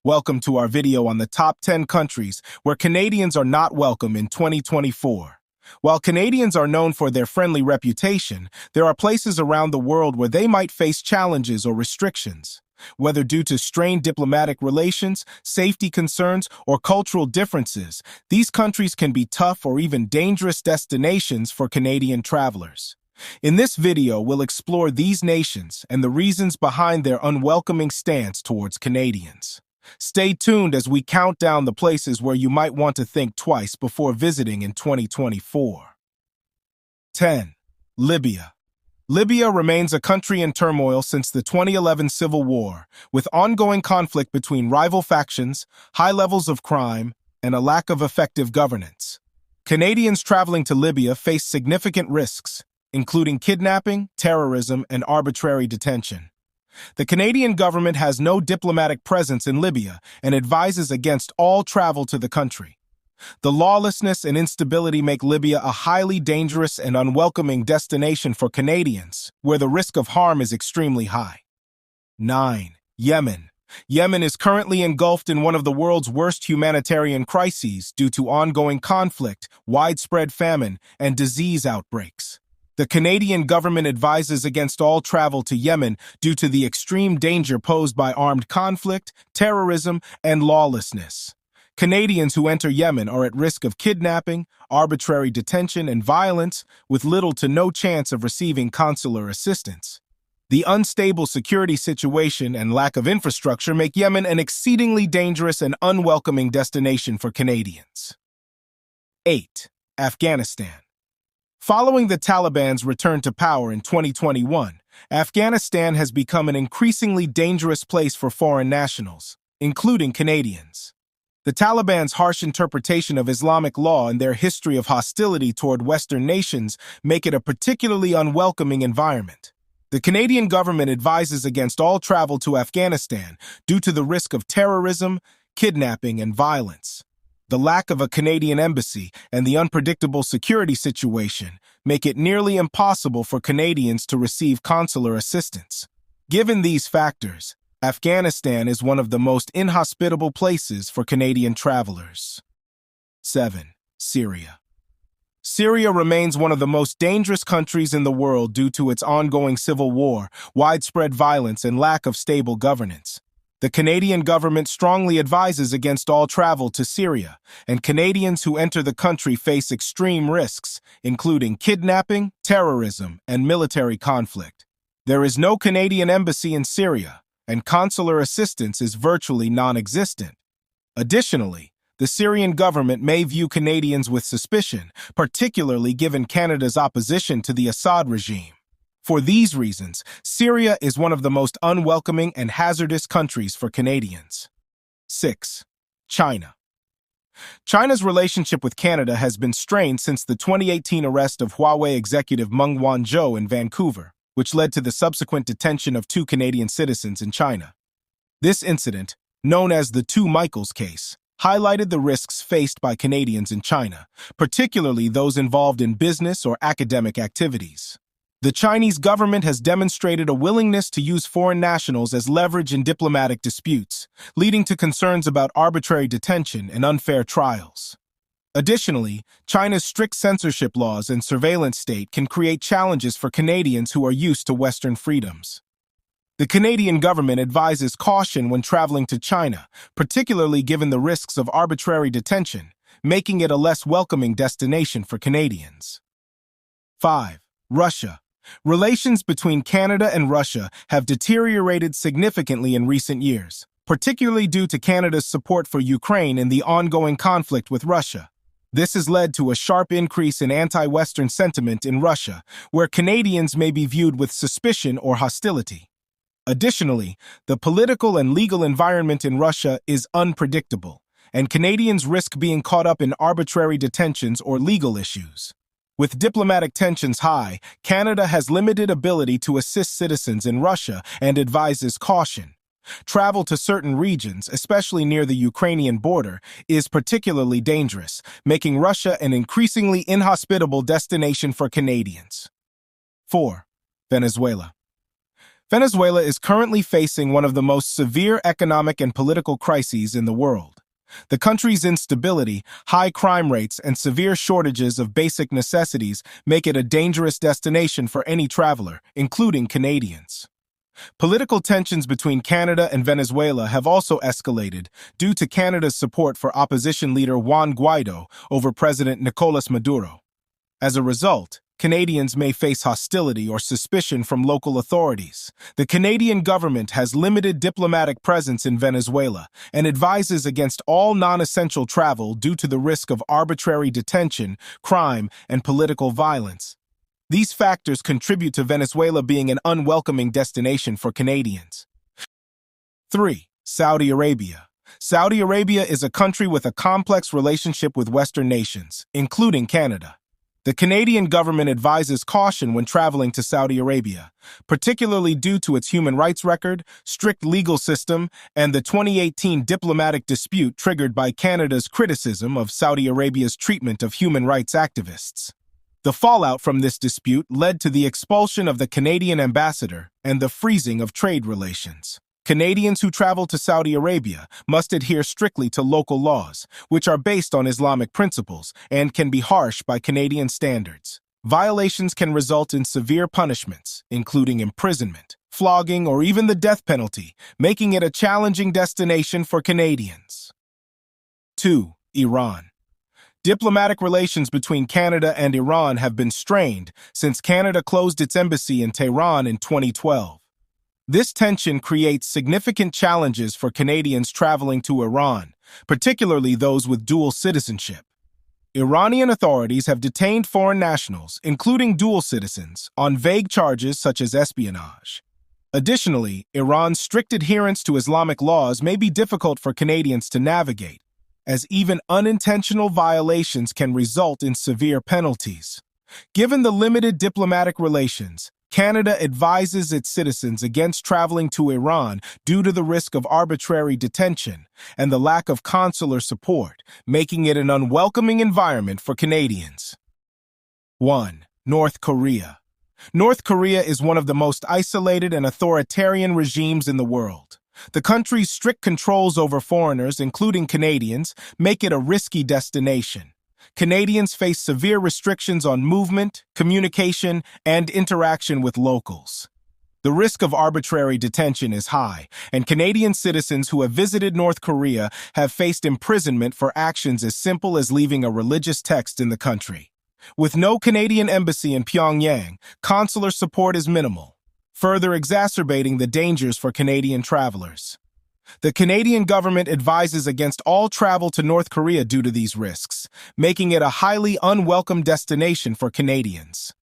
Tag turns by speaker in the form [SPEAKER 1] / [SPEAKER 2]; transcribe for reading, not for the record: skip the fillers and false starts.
[SPEAKER 1] Welcome to our video on the top 10 countries where Canadians are not welcome in 2024. While Canadians are known for their friendly reputation, there are places around the world where they might face challenges or restrictions. Whether due to strained diplomatic relations, safety concerns, or cultural differences, these countries can be tough or even dangerous destinations for Canadian travelers. In this video, we'll explore these nations and the reasons behind their unwelcoming stance towards Canadians. Stay tuned as we count down the places where you might want to think twice before visiting in 2024. 10. Libya. Libya remains a country in turmoil since the 2011 civil war, with ongoing conflict between rival factions, high levels of crime, and a lack of effective governance. Canadians traveling to Libya face significant risks, including kidnapping, terrorism, and arbitrary detention. The Canadian government has no diplomatic presence in Libya and advises against all travel to the country. The lawlessness and instability make Libya a highly dangerous and unwelcoming destination for Canadians, where the risk of harm is extremely high. 9. Yemen. Yemen is currently engulfed in one of the world's worst humanitarian crises due to ongoing conflict, widespread famine, and disease outbreaks. The Canadian government advises against all travel to Yemen due to the extreme danger posed by armed conflict, terrorism, and lawlessness. Canadians who enter Yemen are at risk of kidnapping, arbitrary detention, and violence, with little to no chance of receiving consular assistance. The unstable security situation and lack of infrastructure make Yemen an exceedingly dangerous and unwelcoming destination for Canadians. 8. Afghanistan. Following the Taliban's return to power in 2021, Afghanistan has become an increasingly dangerous place for foreign nationals, including Canadians. The Taliban's harsh interpretation of Islamic law and their history of hostility toward Western nations make it a particularly unwelcoming environment. The Canadian government advises against all travel to Afghanistan due to the risk of terrorism, kidnapping, and violence. The lack of a Canadian embassy and the unpredictable security situation make it nearly impossible for Canadians to receive consular assistance. Given these factors, Afghanistan is one of the most inhospitable places for Canadian travelers. 7. Syria. Syria remains one of the most dangerous countries in the world due to its ongoing civil war, widespread violence, and lack of stable governance. The Canadian government strongly advises against all travel to Syria, and Canadians who enter the country face extreme risks, including kidnapping, terrorism, and military conflict. There is no Canadian embassy in Syria, and consular assistance is virtually non-existent. Additionally, the Syrian government may view Canadians with suspicion, particularly given Canada's opposition to the Assad regime. For these reasons, Syria is one of the most unwelcoming and hazardous countries for Canadians. 6. China. China's relationship with Canada has been strained since the 2018 arrest of Huawei executive Meng Wanzhou in Vancouver, which led to the subsequent detention of 2 Canadian citizens in China. This incident, known as the Two Michaels case, highlighted the risks faced by Canadians in China, particularly those involved in business or academic activities. The Chinese government has demonstrated a willingness to use foreign nationals as leverage in diplomatic disputes, leading to concerns about arbitrary detention and unfair trials. Additionally, China's strict censorship laws and surveillance state can create challenges for Canadians who are used to Western freedoms. The Canadian government advises caution when traveling to China, particularly given the risks of arbitrary detention, making it a less welcoming destination for Canadians. 5. Russia. Relations between Canada and Russia have deteriorated significantly in recent years, particularly due to Canada's support for Ukraine in the ongoing conflict with Russia. This has led to a sharp increase in anti-Western sentiment in Russia, where Canadians may be viewed with suspicion or hostility. Additionally, the political and legal environment in Russia is unpredictable, and Canadians risk being caught up in arbitrary detentions or legal issues. With diplomatic tensions high, Canada has limited ability to assist citizens in Russia and advises caution. Travel to certain regions, especially near the Ukrainian border, is particularly dangerous, making Russia an increasingly inhospitable destination for Canadians. 4. Venezuela. Venezuela is currently facing one of the most severe economic and political crises in the world. The country's instability, high crime rates, and severe shortages of basic necessities make it a dangerous destination for any traveler, including Canadians. Political tensions between Canada and Venezuela have also escalated due to Canada's support for opposition leader Juan Guaido over President Nicolas Maduro. As a result, Canadians may face hostility or suspicion from local authorities. The Canadian government has limited diplomatic presence in Venezuela and advises against all non-essential travel due to the risk of arbitrary detention, crime, and political violence. These factors contribute to Venezuela being an unwelcoming destination for Canadians. 3. Saudi Arabia. Saudi Arabia is a country with a complex relationship with Western nations, including Canada. The Canadian government advises caution when traveling to Saudi Arabia, particularly due to its human rights record, strict legal system, and the 2018 diplomatic dispute triggered by Canada's criticism of Saudi Arabia's treatment of human rights activists. The fallout from this dispute led to the expulsion of the Canadian ambassador and the freezing of trade relations. Canadians who travel to Saudi Arabia must adhere strictly to local laws, which are based on Islamic principles and can be harsh by Canadian standards. Violations can result in severe punishments, including imprisonment, flogging, or even the death penalty, making it a challenging destination for Canadians. 2. Iran. Diplomatic relations between Canada and Iran have been strained since Canada closed its embassy in Tehran in 2012. This tension creates significant challenges for Canadians traveling to Iran, particularly those with dual citizenship. Iranian authorities have detained foreign nationals, including dual citizens, on vague charges such as espionage. Additionally, Iran's strict adherence to Islamic laws may be difficult for Canadians to navigate, as even unintentional violations can result in severe penalties. Given the limited diplomatic relations, Canada advises its citizens against traveling to Iran due to the risk of arbitrary detention and the lack of consular support, making it an unwelcoming environment for Canadians. 1. North Korea. North Korea is one of the most isolated and authoritarian regimes in the world. The country's strict controls over foreigners, including Canadians, make it a risky destination. Canadians face severe restrictions on movement, communication, and interaction with locals. The risk of arbitrary detention is high, and Canadian citizens who have visited North Korea have faced imprisonment for actions as simple as leaving a religious text in the country. With no Canadian embassy in Pyongyang, consular support is minimal, further exacerbating the dangers for Canadian travelers. The Canadian government advises against all travel to North Korea due to these risks, making it a highly unwelcome destination for Canadians.